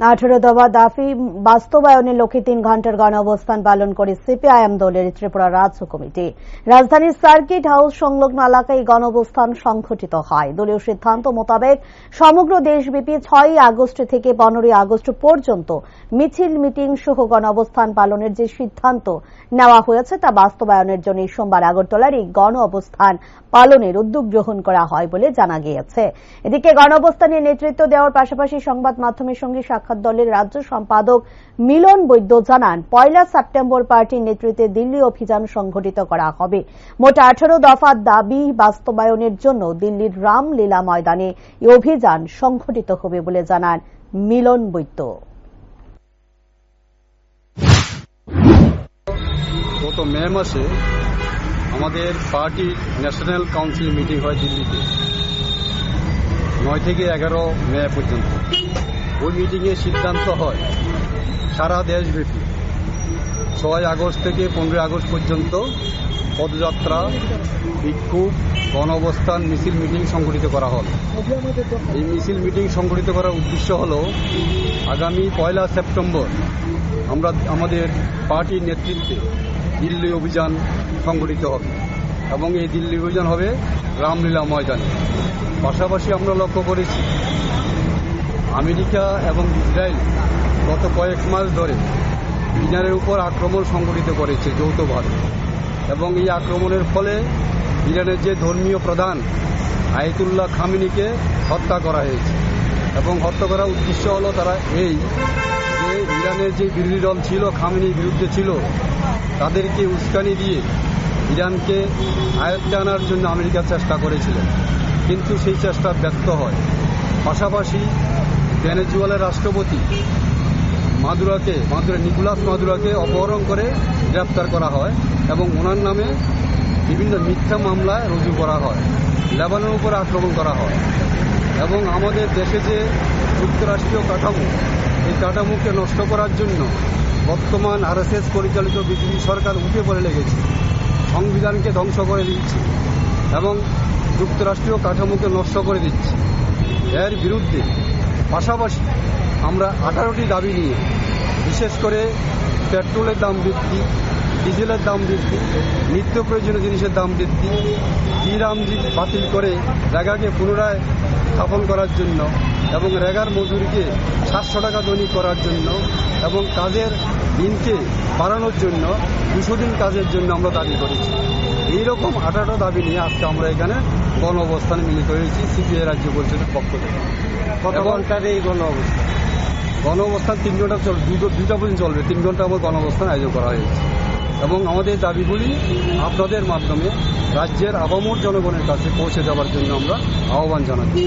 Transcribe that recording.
18 দফা দাবি বাস্তবায়নের লক্ষ্যে 3 ঘণ্টার গণঅবস্থান পালন করে সিপিআইএম দলের ত্রিপুরা রাজ্য কমিটি। রাজধানীর সার্কিট হাউস সংলগ্ন এলাকায় গণঅবস্থান সংঘটিত হয়। দলীয় সিদ্ধান্ত মোতাবেক সমগ্র দেশব্যাপী 6 আগস্ট থেকে 15 আগস্ট পর্যন্ত মিছিল মিটিং সহ গণঅবস্থান পালনের যে সিদ্ধান্ত নেওয়া হয়েছে তা বাস্তবায়নের জন্য সোমবার আগরতলার এই গণঅবস্থান পালনের উদ্যোগ গ্রহণ করা হয় বলে জানা গিয়েছে। এদিকে গণঅবস্থানের নেতৃত্ব দেওয়ার পাশাপাশি সংবাদ মাধ্যমের সঙ্গে সাক্ষাৎ দলের রাজ্য সম্পাদক মিলন বৈদ্য জানান, 1 সেপ্টেম্বর পার্টির নেতৃত্বে দিল্লি অভিযান সংঘটিত করা হবে। মোট 18 দফা দাবি বাস্তবায়নের জন্য দিল্লির রামলীলা ময়দানে এই অভিযান সংঘটিত হবে বলে জানান মিলন বৈদ্য। গত মে মাসে আমাদের পার্টির ন্যাশনাল কাউন্সিল মিটিং হয় দিল্লিতে 9 থেকে 11 মে পর্যন্ত। ওই মিটিংয়ে সিদ্ধান্ত হয় সারা দেশব্যাপী 6 আগস্ট থেকে 15 আগস্ট পর্যন্ত পদযাত্রা, বিক্ষোভ, গণঅবস্থান, মিছিল মিটিং সংগঠিত করা হবে। এই মিছিল মিটিং সংগঠিত করার উদ্দেশ্য হল আগামী 1 সেপ্টেম্বর আমরা আমাদের পার্টির নেতৃত্বে দিল্লি অভিযান সংগঠিত হবে এবং এই দিল্লি অভিযান হবে রামলীলা ময়দানে। পাশাপাশি আমরা লক্ষ্য করেছি আমেরিকা এবং ইসরায়েল গত কয়েক মাস ধরে ইরানের উপর আক্রমণ সংগঠিত করেছে যৌথভাবে, এবং এই আক্রমণের ফলে ইরানের যে ধর্মীয় প্রধান আয়াতুল্লাহ খামেনিকে হত্যা করা হয়েছে এবং হত্যা করার উদ্দেশ্য হলো তারা এই যে ইরানের যে বিরোধী দল ছিল, খামেনির বিরুদ্ধে ছিল, তাদেরকে উস্কানি দিয়ে ইরানকে আয়ত্তে আনার জন্য আমেরিকা চেষ্টা করেছিল, কিন্তু সেই চেষ্টা ব্যর্থ হয়। পাশাপাশি ভেনেজুয়েলার রাষ্ট্রপতি নিকোলাস মাদুরোকে অপহরণ করে গ্রেপ্তার করা হয় এবং ওনার নামে বিভিন্ন মিথ্যা মামলা রুজু করা হয়। লেবাননের উপর আক্রমণ করা হয় এবং আমাদের দেশে যে যুক্তরাষ্ট্রীয় কাঠামো, এই কাঠামোকে নষ্ট করার জন্য বর্তমান আরএসএস পরিচালিত বিজেপি সরকার উঠে পড়ে লেগেছে, সংবিধানকে ধ্বংস করে দিচ্ছে এবং যুক্তরাষ্ট্রীয় কাঠামোকে নষ্ট করে দিচ্ছে। এর বিরুদ্ধে পাশাপাশি আমরা 18টি দাবি নিয়ে, বিশেষ করে পেট্রোলের দাম বৃদ্ধি, ডিজেলের দাম বৃদ্ধি, নিত্য প্রয়োজনীয় জিনিসের দাম বৃদ্ধি, জিরামজি বাতিল করে রেগাকে পুনরায় স্থাপন করার জন্য এবং রেগার মজুরিকে 700 টাকা দৈনিক করার জন্য এবং কাজের দিনকে বাড়ানোর জন্য 200 দিন কাজের জন্য আমরা দাবি করেছি। এইরকম 18টা দাবি নিয়ে আজকে আমরা এখানে গণঅবস্থানে মিলিত হয়েছি সিপিআই রাজ্য পরিষদের পক্ষ থেকে। কত ঘন্টার এই গণঅবস্থান 3 ঘন্টা চলবে, 2টা পর্যন্ত চলবে। 3 ঘন্টা আমার গণঅবস্থান আয়োজন করা হয়েছে এবং আমাদের দাবিগুলি আপনাদের মাধ্যমে রাজ্যের আপামর জনগণের কাছে পৌঁছে দেওয়ার জন্য আমরা আহ্বান জানাচ্ছি।